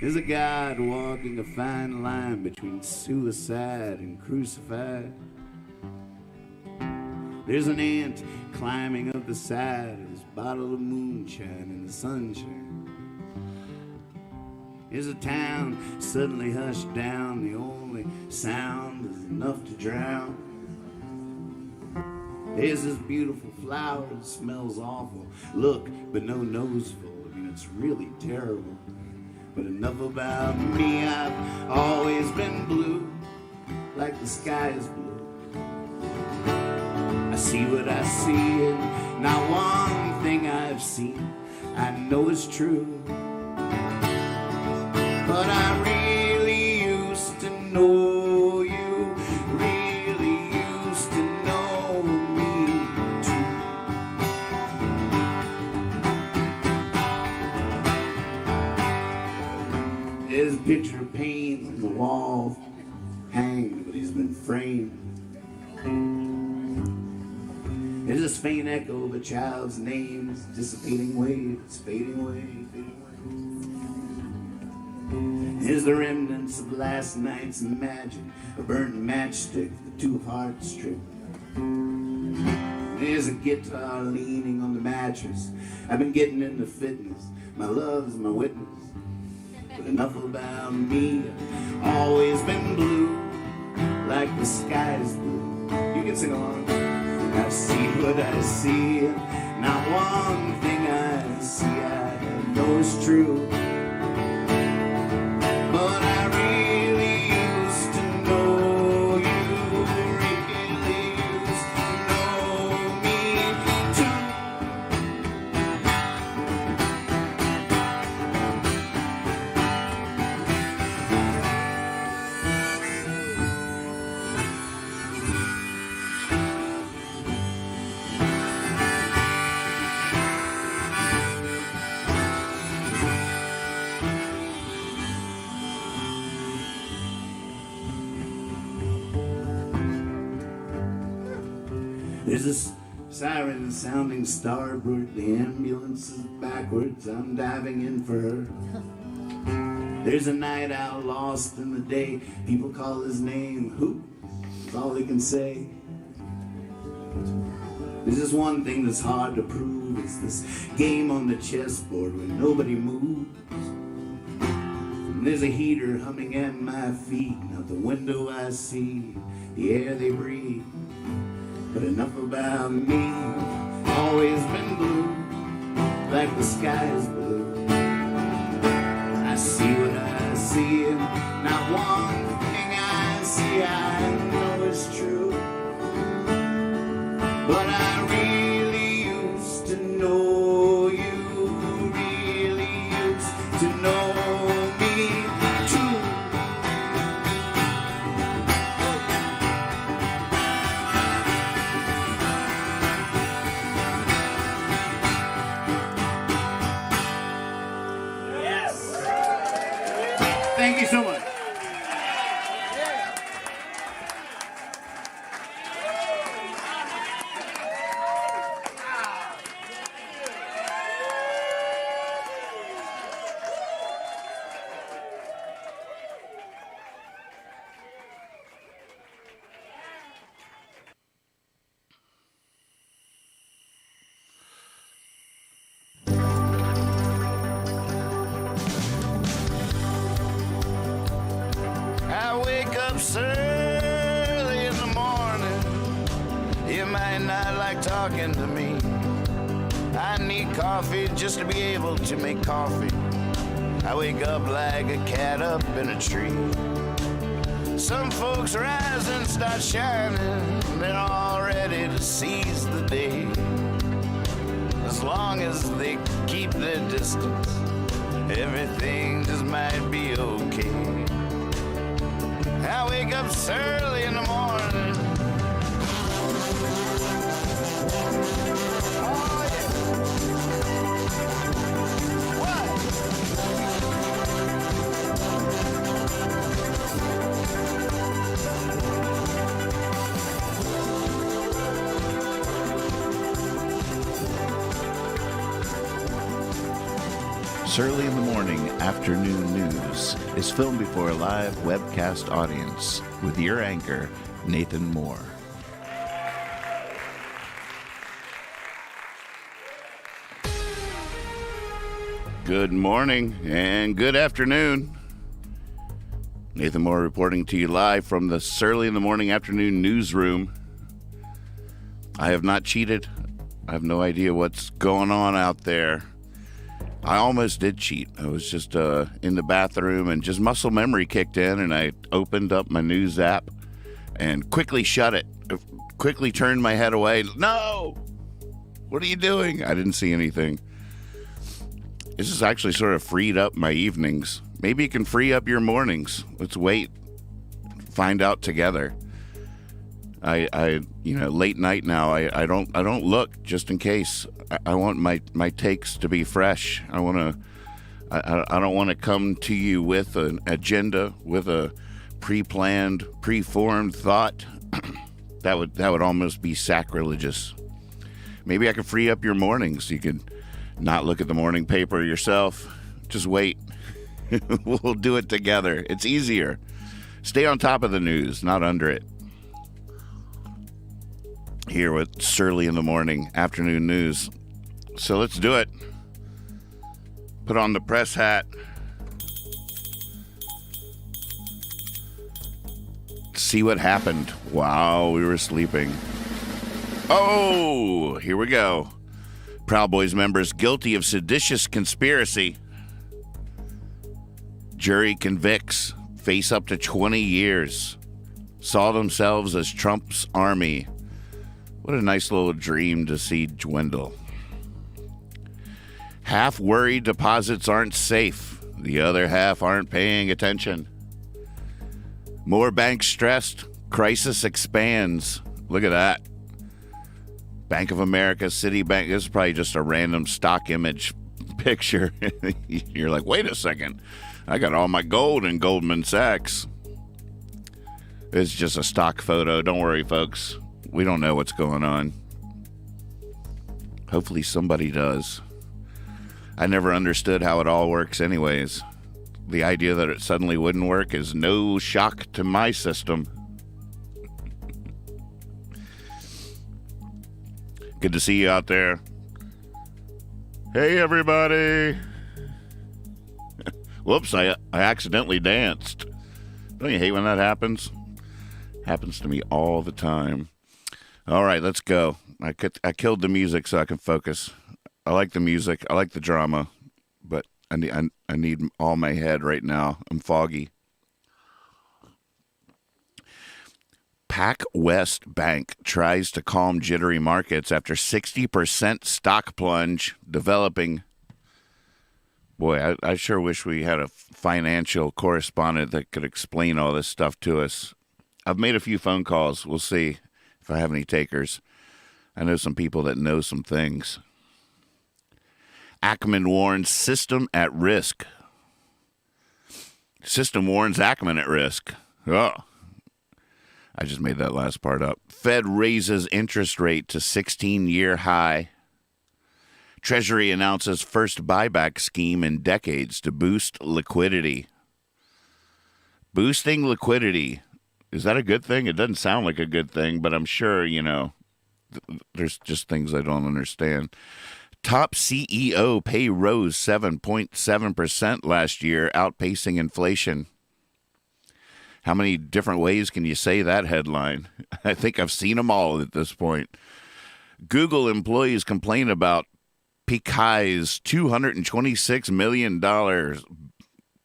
Is a God walking a fine line between suicide and crucified. There's an ant climbing up the side of his bottle of moonshine in the sunshine. There's a town suddenly hushed down, the only sound is enough to drown. There's this beautiful flower that smells awful. Look, but no noseful. I mean, it's really terrible. But enough about me, I've always been blue, like the sky is blue. I see what I see, and not one thing I've seen I know is true. But I really used to know you, really used to know me too. There's a picture of pain on the wall, hanged, but he's been framed. There's this faint echo of a child's name, it's dissipating away, it's fading away, fading away. There's the remnants of last night's magic, a burnt matchstick, the two hearts stripped. There's a guitar leaning on the mattress. I've been getting into fitness, my love's my witness. But enough about me, I've always been blue, like the sky is blue. You can sing along. I see what I see, not one thing I see I know is true. But I really used to know you, really used to know me too. There's this siren sounding starboard, the ambulance is backwards, I'm diving in for her. There's a night owl lost in the day, people call his name, who? That's all they can say. There's just one thing that's hard to prove, it's this game on the chessboard where nobody moves. And there's a heater humming at my feet, and out the window I see the air they breathe. But enough about me, always been blue, like the sky is blue. I see what I see, and not one thing I see I know is true. But I really used to know you, really used to know me too. Thank you so much. I wake up early in the morning. You might not like talking to me. I need coffee just to be able to make coffee. I wake up like a cat up in a tree. Some folks rise and start shining. They're all ready to seize the day. As long as they keep their distance, everything just might be okay. I wake up early in the morning. Oh, yeah. What? Surly in the Morning Afternoon News is filmed before a live webcast audience with your anchor, Nathan Moore. Good morning and good afternoon. Nathan Moore reporting to you live from the Surly in the Morning Afternoon newsroom. I have not cheated. I have no idea what's going on out there. I almost did cheat. I was just in the bathroom and just muscle memory kicked in, and I opened up my news app and quickly shut it. Quickly turned my head away. No! What are you doing? I didn't see anything. This has actually sort of freed up my evenings. Maybe it can free up your mornings. Let's wait. Find out together. Late night now. I don't look just in case. I want my takes to be fresh. I don't want to come to you with an agenda, with a pre-planned, pre-formed thought. that would almost be sacrilegious. Maybe I could free up your mornings. You could not look at the morning paper yourself. Just wait. We'll do it together. It's easier. Stay on top of the news, not under it. Here with Surly in the Morning Afternoon News. So let's do it. Put on the press hat. See what happened while we were sleeping. Oh, here we go. Proud Boys members guilty of seditious conspiracy. Jury convicts, face up to 20 years. Saw themselves as Trump's army. What a nice little dream to see dwindle. Half worried deposits aren't safe. The other half aren't paying attention. More banks stressed. Crisis expands. Look at that. Bank of America, Citibank. This is probably just a random stock image picture. You're like, wait a second. I got all my gold in Goldman Sachs. It's just a stock photo. Don't worry, folks. We don't know what's going on. Hopefully somebody does. I never understood how it all works anyways. The idea that it suddenly wouldn't work is no shock to my system. Good to see you out there. Hey, everybody. Whoops, I accidentally danced. Don't you hate when that happens? Happens to me all the time. All right, let's go. I killed the music so I can focus. I like the music. I like the drama. But I need all my head right now. I'm foggy. PacWest Bank tries to calm jittery markets after 60% stock plunge, developing. Boy, I sure wish we had a financial correspondent that could explain all this stuff to us. I've made a few phone calls. We'll see if I have any takers. I know some people that know some things. Ackman warns system at risk. System warns Ackman at risk. Oh, I just made that last part up. Fed raises interest rate to 16-year high. Treasury announces first buyback scheme in decades to boost liquidity. Boosting liquidity. Is that a good thing? It doesn't sound like a good thing, but I'm sure, there's just things I don't understand. Top CEO pay rose 7.7% last year, outpacing inflation. How many different ways can you say that headline? I think I've seen them all at this point. Google employees complain about Pikai's $226 million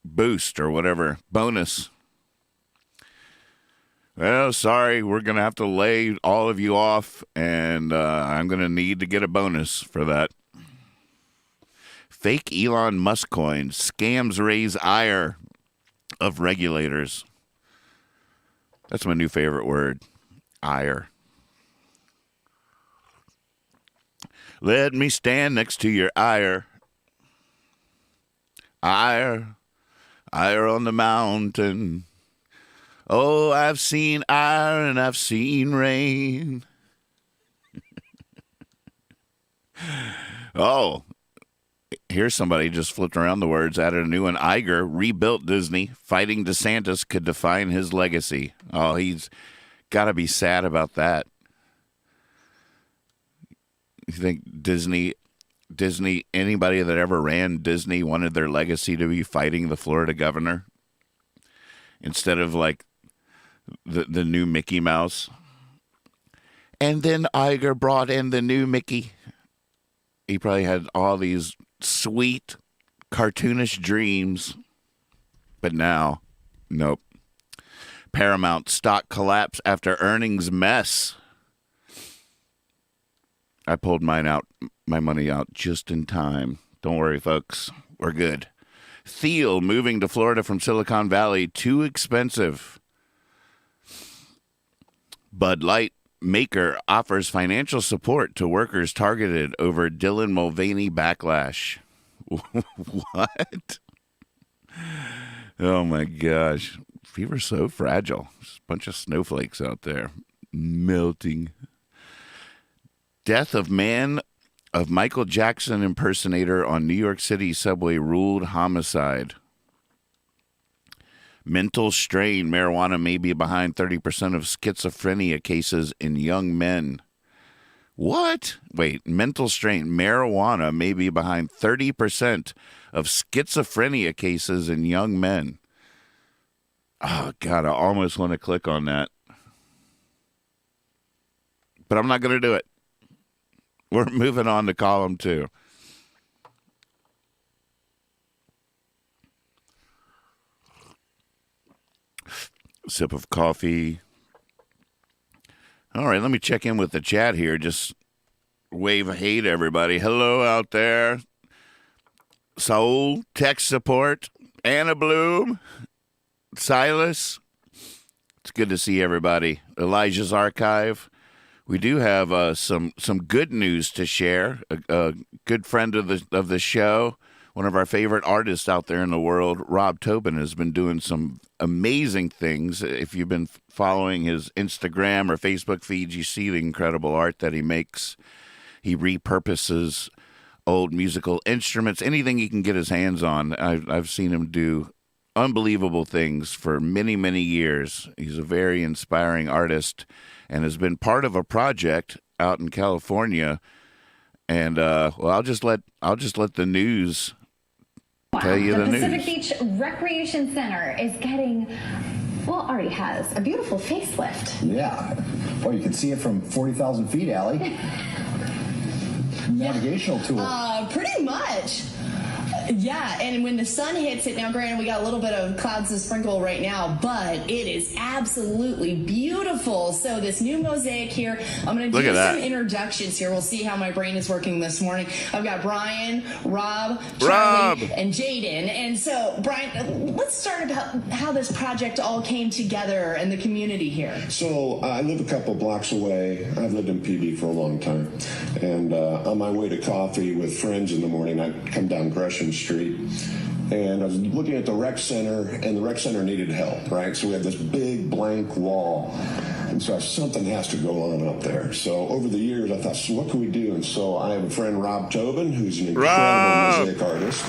boost or whatever, bonus. Well, sorry, we're going to have to lay all of you off, and I'm going to need to get a bonus for that. Fake Elon Musk coins. Scams raise ire of regulators. That's my new favorite word. Ire. Let me stand next to your ire. Ire. Ire on the mountain. Oh, I've seen ire and I've seen rain. Oh, Here's somebody just flipped around the words, added a new one. Iger rebuilt Disney. Fighting DeSantis could define his legacy. Oh, he's got to be sad about that. You think Disney, anybody that ever ran Disney wanted their legacy to be fighting the Florida governor instead of like the new Mickey Mouse? And then Iger brought in the new Mickey. He probably had all these sweet, cartoonish dreams. But now, nope. Paramount stock collapse after earnings mess. I pulled my money out just in time. Don't worry, folks. We're good. Thiel moving to Florida from Silicon Valley, too expensive. Bud Light maker offers financial support to workers targeted over Dylan Mulvaney backlash. What? Oh my gosh. We were so fragile. Just a bunch of snowflakes out there melting. Death of Michael Jackson impersonator on New York City subway ruled homicide. Mental strain. Marijuana may be behind 30% of schizophrenia cases in young men. What? Wait, mental strain. Marijuana may be behind 30% of schizophrenia cases in young men. Oh, God, I almost want to click on that. But I'm not going to do it. We're moving on to column 2. Sip of coffee. All right, let me check in with the chat here. Just wave a hey to everybody. Hello out there. Saul, tech support. Anna Bloom. Silas. It's good to see everybody. Elijah's Archive. We do have some good news to share. A good friend of the show, one of our favorite artists out there in the world, Rob Tobin, has been doing some amazing things. If you've been following his Instagram or Facebook feeds, you see the incredible art that he makes. He repurposes old musical instruments, anything he can get his hands on. I've seen him do unbelievable things for many, many years. He's a very inspiring artist and has been part of a project out in California. And well, I'll just let the news tell you the news. The Pacific Beach Recreation Center is getting, well, already has a beautiful facelift. Yeah. Well, you can see it from 40,000 feet, Allie. Navigational tool. Pretty much. Yeah, and when the sun hits it, now granted we got a little bit of clouds and sprinkle right now, but it is absolutely beautiful. So this new mosaic here, I'm going to do some introductions here. We'll see how my brain is working this morning. I've got Brian, Rob, Charlie, and Jaden. And so, Brian, let's start about how this project all came together in the community here. So I live a couple blocks away. I've lived in PB for a long time. And on my way to coffee with friends in the morning, I'd come down Gresham Street, and I was looking at the rec center, and the rec center needed help, right? So we had this big blank wall, and so something has to go on up there. So over the years, I thought, so what can we do? And so I have a friend, Rob Tobin, who's an incredible mosaic artist,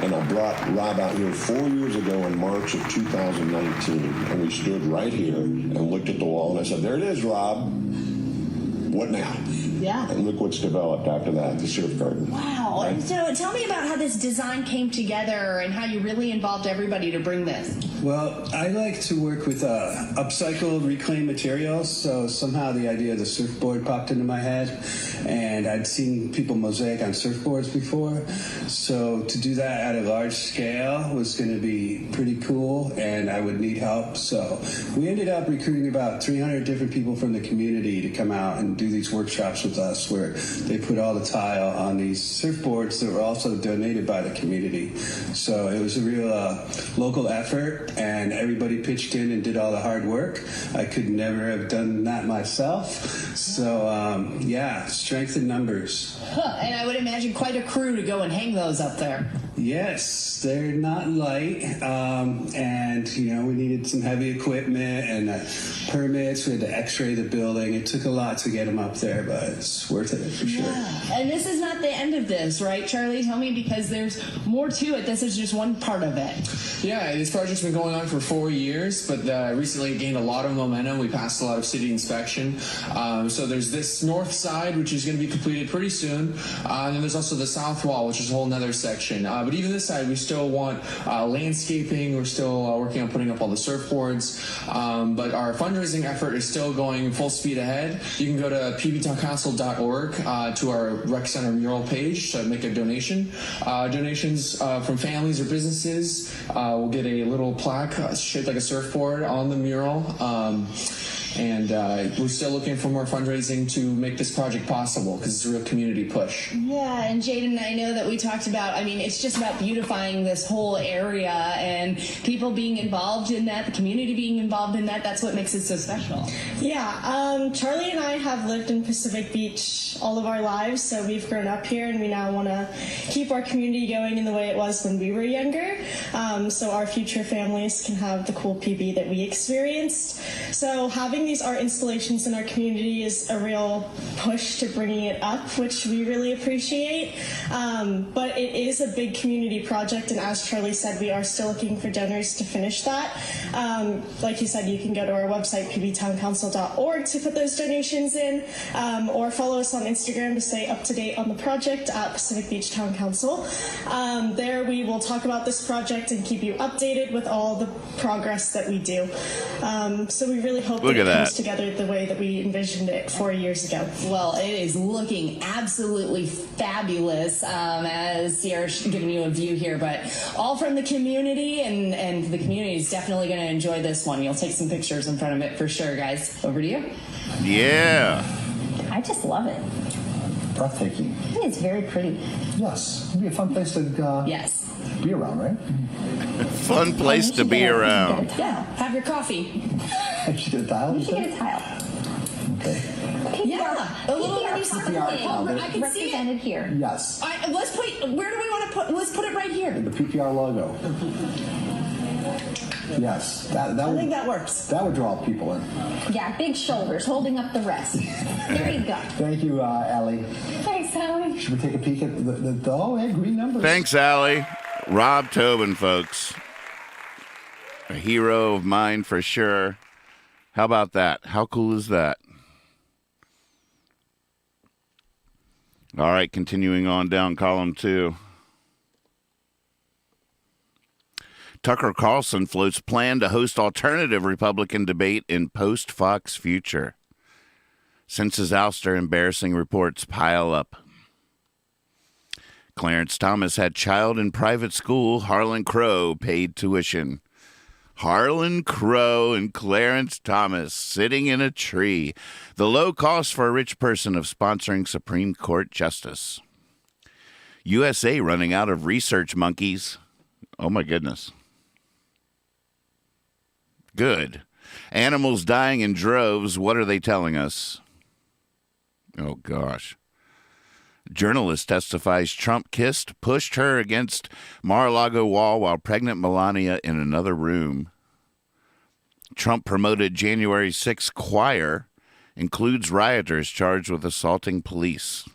and I brought Rob out here 4 years ago in March of 2019, and we stood right here and looked at the wall, and I said, there it is, Rob. What now? Yeah. And look what's developed after that, the surf garden. Wow. Right? So tell me about how this design came together and how you really involved everybody to bring this. Well, I like to work with upcycled, reclaimed materials, so somehow the idea of the surfboard popped into my head, and I'd seen people mosaic on surfboards before, so to do that at a large scale was going to be pretty cool, and I would need help. So we ended up recruiting about 300 different people from the community to come out and do these workshops with us, where they put all the tile on these surfboards that were also donated by the community. So it was a real local effort, and everybody pitched in and did all the hard work. I could never have done that myself. So yeah, strength in numbers. And I would imagine quite a crew to go and hang those up there. Yes, they're not light, and we needed some heavy equipment and permits. We had to X-ray the building. It took a lot to get them up there, but it's worth it for sure. Yeah. And this is not the end of this, right, Charlie? Tell me, because there's more to it. This is just one part of it. Yeah, this project's been going on for 4 years, but recently it gained a lot of momentum. We passed a lot of city inspection. So there's this north side, which is going to be completed pretty soon. And then there's also the south wall, which is a whole nother section. But even this side, we still want landscaping. We're still working on putting up all the surfboards. But our fundraising effort is still going full speed ahead. You can go to pbtowncouncil.org to our Rec Center mural page to make a donation. Donations from families or businesses will get a little plaque shaped like a surfboard on the mural. And we're still looking for more fundraising to make this project possible because it's a real community push. Yeah, and Jaden, I know that we talked about, it's just about beautifying this whole area and people being involved in that, the community being involved in that. That's what makes it so special. Yeah, Charlie and I have lived in Pacific Beach all of our lives, so we've grown up here and we now want to keep our community going in the way it was when we were younger, so our future families can have the cool PB that we experienced. So having these art installations in our community is a real push to bringing it up, which we really appreciate. But it is a big community project, and as Charlie said, we are still looking for donors to finish that. Like you said, you can go to our website, pbtowncouncil.org, to put those donations in, or follow us on Instagram to stay up to date on the project at Pacific Beach Town Council. There we will talk about this project and keep you updated with all the progress that we do. So we really hope that it comes together the way that we envisioned it 4 years ago. Well, it is looking absolutely fabulous, as Sierra's giving you a view here, but all from the community, and the community is definitely going to enjoy this one. You'll take some pictures in front of it for sure, guys. Over to you. Yeah. I just love it. Breathtaking. I think it's very pretty. Yes. It'd be a fun place to Yes. be around, right? Fun place to be around. Yeah. Have your coffee. You should get a tile? You should get a tile. Okay. Yeah. A little PPR I can see represented it. here. Yes. Let's put. Where do we want to put? Let's put it right here. The PPR logo. Yes. That I would, think that works. that would draw people in. Yeah, big shoulders holding up the rest. There you go. Thank you, Allie. Thanks, Allie. Should we take a peek at the green numbers? Thanks, Allie. Rob Tobin, folks. A hero of mine for sure. How about that? How cool is that? All right, continuing on down column 2. Tucker Carlson floats plan to host alternative Republican debate in post-Fox future. Since his ouster, embarrassing reports pile up. Clarence Thomas had child in private school. Harlan Crow paid tuition. Harlan Crow and Clarence Thomas sitting in a tree. The low cost for a rich person of sponsoring Supreme Court justice. USA running out of research monkeys. Oh, my goodness. Good. Animals dying in droves. What are they telling us? Oh, gosh. Journalist testifies Trump kissed, pushed her against Mar-a-Lago wall while pregnant Melania in another room. Trump promoted January 6 choir, includes rioters charged with assaulting police.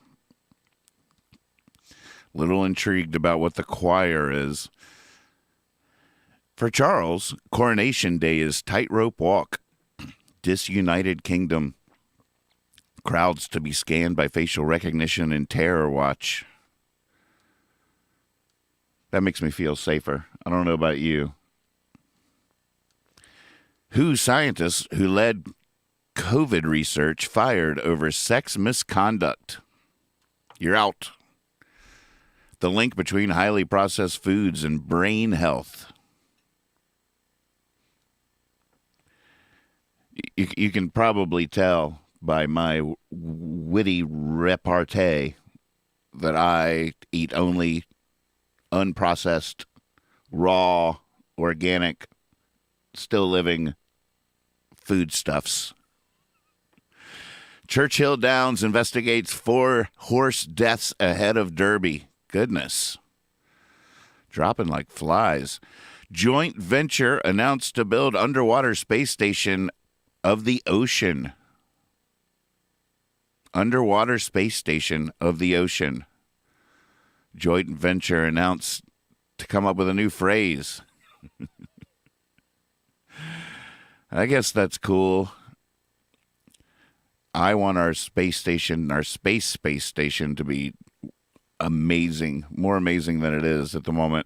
Little intrigued about what the choir is. For Charles, Coronation Day is tightrope walk. Disunited Kingdom. Crowds to be scanned by facial recognition and terror watch. That makes me feel safer. I don't know about you. WHO scientists who led COVID research fired over sex misconduct. You're out. The link between highly processed foods and brain health. You can probably tell by my witty repartee that I eat only unprocessed, raw, organic, still living foodstuffs. Churchill Downs investigates 4 horse deaths ahead of Derby. Goodness. dropping like flies. Joint venture announced to build underwater space station of the ocean. Underwater space station of the ocean. Joint venture announced to come up with a new phrase. I guess that's cool. I want our space station, our space station to be amazing, more amazing than it is at the moment.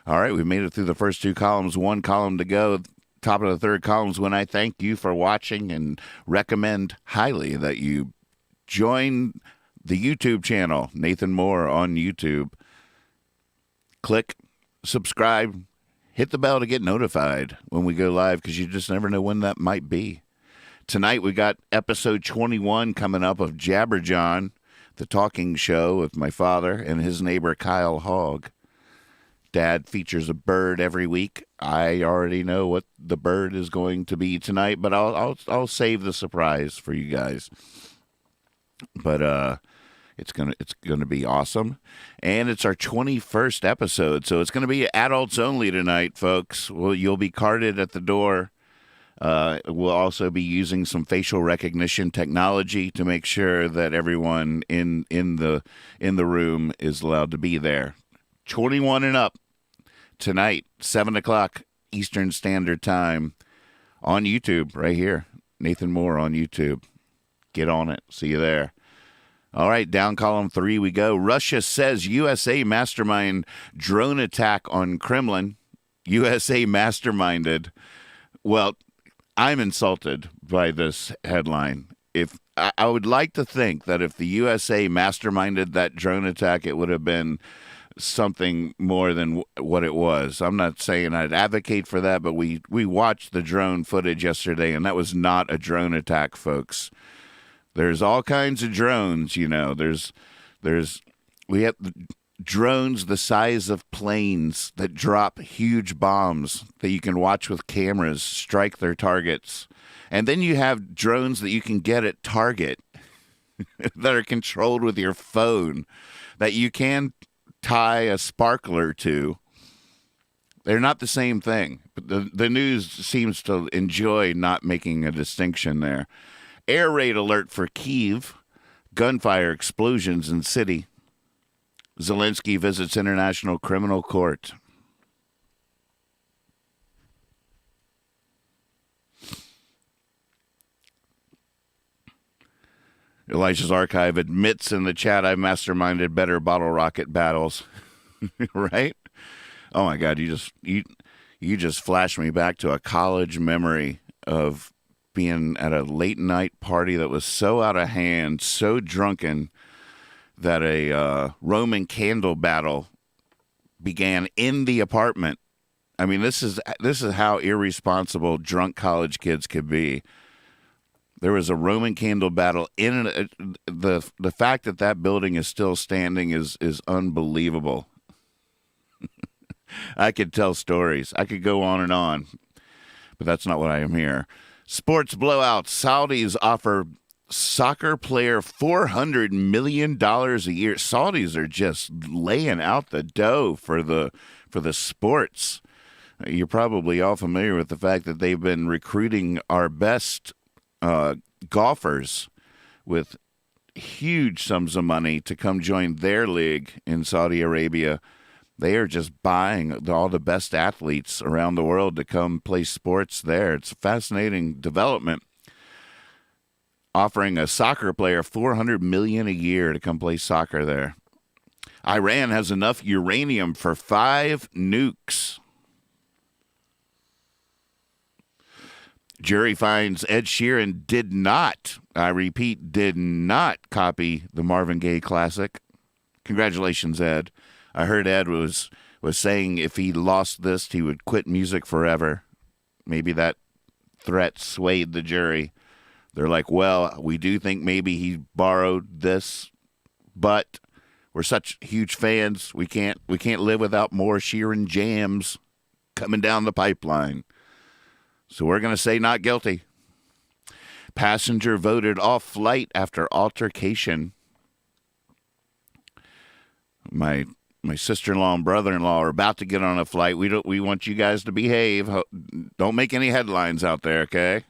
All right, we've made it through the first two columns, one column to go. Top of the third column is when I thank you for watching and recommend highly that you join the YouTube channel, Nathan Moore on YouTube. Click, subscribe, hit the bell to get notified when we go live, because you just never know when that might be. Tonight we got episode 21 coming up of Jabberjohn, the talking show with my father and his neighbor Kyle Hogg. Dad features a bird every week. I already know what the bird is going to be tonight, but I'll save the surprise for you guys. But it's gonna be awesome, and it's our 21st episode, so it's gonna be adults only tonight, folks. Well, you'll be carded at the door. We'll also be using some facial recognition technology to make sure that everyone in the room is allowed to be there. 21 and up tonight, 7 o'clock Eastern Standard Time on YouTube, right here. Nathan Moore on YouTube. Get on it. See you there. All right, down column 3 we go. Russia says USA mastermind drone attack on Kremlin. USA masterminded. Well, I'm insulted by this headline. If I would like to think that if the USA masterminded that drone attack, it would have been something more than what it was. I'm not saying I'd advocate for that, but we watched the drone footage yesterday, and that was not a drone attack, folks. There's all kinds of drones, you know. We have drones the size of planes that drop huge bombs that you can watch with cameras strike their targets. And then you have drones that you can get at Target that are controlled with your phone that you can tie a sparkler to. They're not the same thing. But the news seems to enjoy not making a distinction there. Air raid alert for Kyiv. Gunfire explosions in city. Zelensky visits International Criminal Court. Elisha's Archive admits in the chat, I masterminded better bottle rocket battles. Right? Oh my God, you just flashed me back to a college memory of being at a late night party that was so out of hand, so drunken, that a Roman candle battle began in the apartment. I mean, this is how irresponsible drunk college kids could be. There was a Roman candle battle in the fact that building is still standing is unbelievable. I could tell stories. I could go on, but that's not what I am here. Sports blowout. Saudis offer soccer player $400 million a year. Saudis are just laying out the dough for the sports. You're probably all familiar with the fact that they've been recruiting our best golfers with huge sums of money to come join their league in Saudi Arabia. They are just buying all the best athletes around the world to come play sports there. It's a fascinating development. Offering a soccer player $400 million a year to come play soccer there. Iran has enough uranium for 5 nukes. Jury finds Ed Sheeran did not, I repeat, did not copy the Marvin Gaye classic. Congratulations, Ed. I heard Ed was saying if he lost this, he would quit music forever. Maybe that threat swayed the jury. They're like, well, we do think maybe he borrowed this, but we're such huge fans, we can't live without more Sheeran jams coming down the pipeline. So we're going to say not guilty. Passenger voted off flight after altercation. My my sister-in-law and brother-in-law are about to get on a flight. We want you guys to behave. Don't make any headlines out there, okay?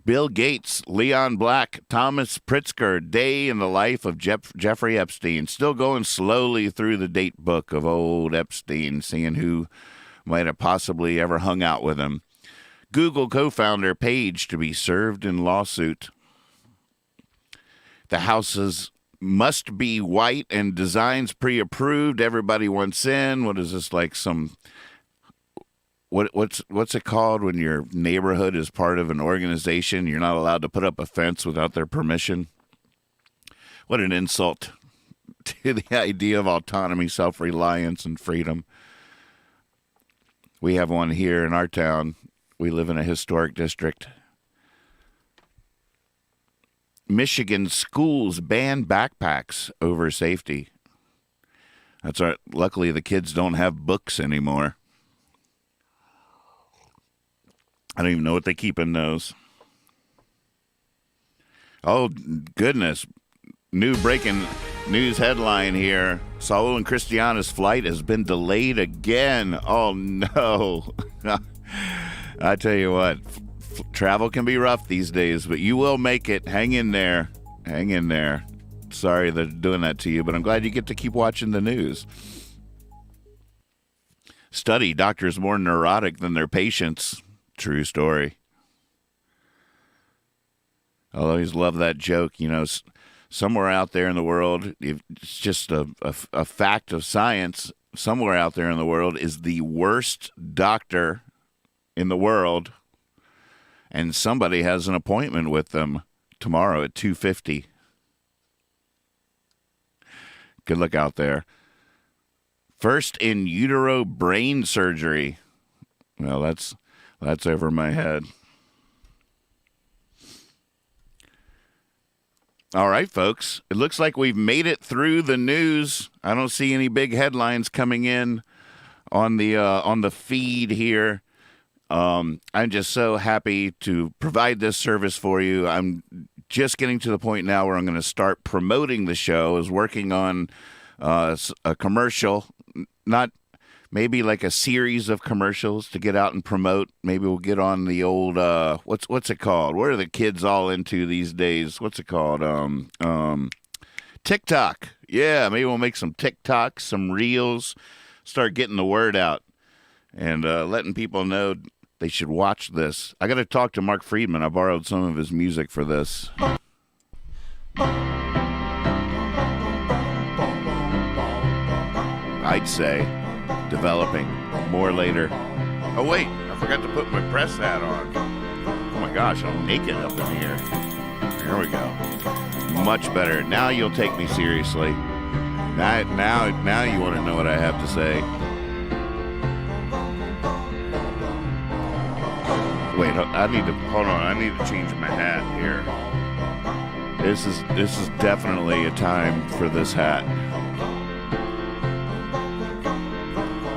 Bill Gates, Leon Black, Thomas Pritzker, Day in the Life of Jeffrey Epstein. Still going slowly through the date book of old Epstein, seeing who might have possibly ever hung out with him. Google co-founder Page to be served in lawsuit. The houses must be white and designs pre-approved. Everybody wants in. What is this, like some... What's it called when your neighborhood is part of an organization? You're not allowed to put up a fence without their permission. What an insult to the idea of autonomy, self-reliance, and freedom. We have one here in our town. We live in a historic district. Michigan schools ban backpacks over safety. That's right. Luckily, the kids don't have books anymore. I don't even know what they keep in those. Oh, goodness. New breaking news headline here. Saul and Christiana's flight has been delayed again. Oh, no. I tell you what, travel can be rough these days, but you will make it. Hang in there. Hang in there. Sorry they're doing that to you, but I'm glad you get to keep watching the news. Study, doctors more neurotic than their patients. True story. I'll always love that joke. You know, somewhere out there in the world, it's just a fact of science, somewhere out there in the world is the worst doctor in the world, and somebody has an appointment with them tomorrow at 2:50. Good luck out there. First in utero brain surgery. Well, that's over my head. All right, folks. It looks like we've made it through the news. I don't see any big headlines coming in on the feed here. I'm just so happy to provide this service for you. I'm just getting to the point now where I'm going to start promoting the show. I was working on a commercial, not maybe like a series of commercials to get out and promote. Maybe we'll get on the old what's it called? What are the kids all into these days? What's it called? TikTok. Yeah, maybe we'll make some TikToks, some reels, start getting the word out and letting people know they should watch this. I got to talk to Mark Friedman. I borrowed some of his music for this. I'd say developing. More later. Oh, wait. I forgot to put my press hat on. Oh, my gosh. I'm naked up in here. Here we go. Much better. Now you'll take me seriously. Now you want to know what I have to say. Wait, I need to hold on. I need to change my hat here. This is definitely a time for this hat.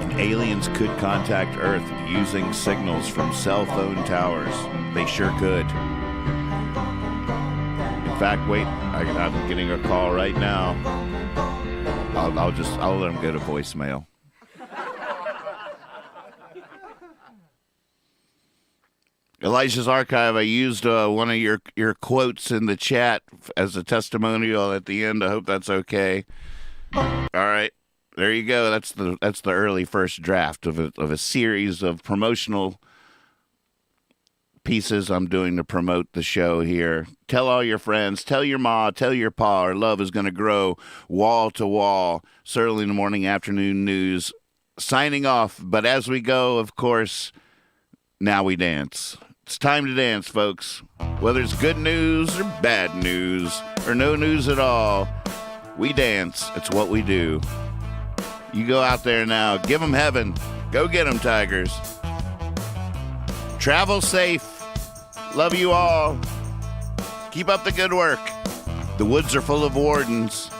And aliens could contact Earth using signals from cell phone towers. They sure could. In fact, wait, I'm getting a call right now. I'll let them go to voicemail. Elijah's Archive, I used one of your quotes in the chat as a testimonial at the end. I hope that's okay. All right. There you go. That's the early first draft of a series of promotional pieces I'm doing to promote the show here. Tell all your friends, tell your ma, tell your pa, our love is going to grow wall to wall. Certainly in the morning, afternoon news. Signing off, but as we go, of course, now we dance. It's time to dance, folks. Whether it's good news or bad news or no news at all, we dance. It's what we do. You go out there now. Give them heaven. Go get them, Tigers. Travel safe. Love you all. Keep up the good work. The woods are full of wardens.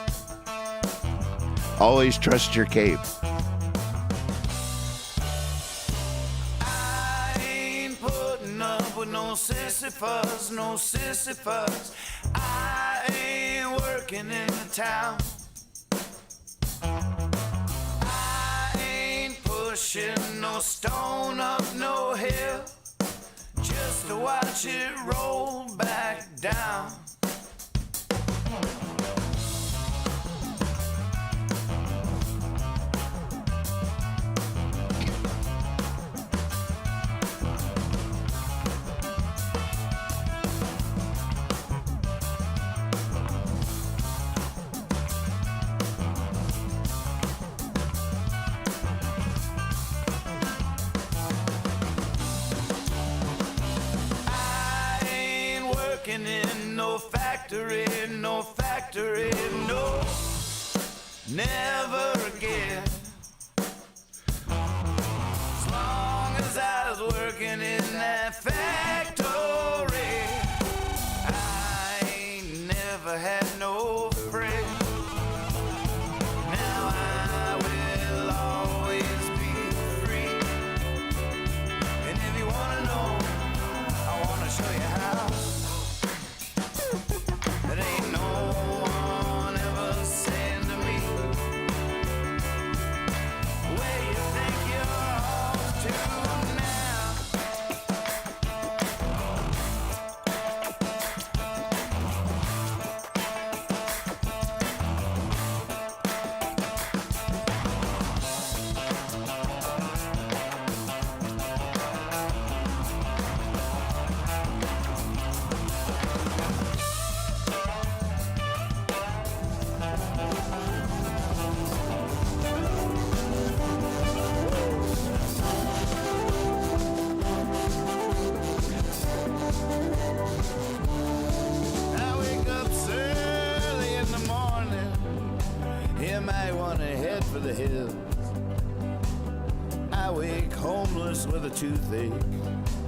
Always trust your cape. No Sisyphus, I ain't working in the town. pushing no stone up no hill, just to watch it roll back down. In no factory, no, never again. As long as I was working in that factory, I ain't never had no friend. Now I will always be free. And if you wanna know, I wanna show you how. That ain't no one ever saying to me, where you think you're off to now? I wake up early in the morning. You might want to head for the hills. I wake homeless with a toothache.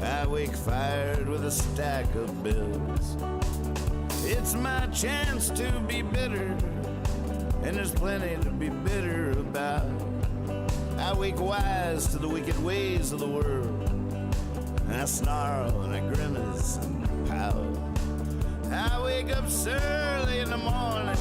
I wake fired with a stack of bills. It's my chance to be bitter, and there's plenty to be bitter about. I wake wise to the wicked ways of the world, and I snarl and I grimace and pout. I wake up early in the morning.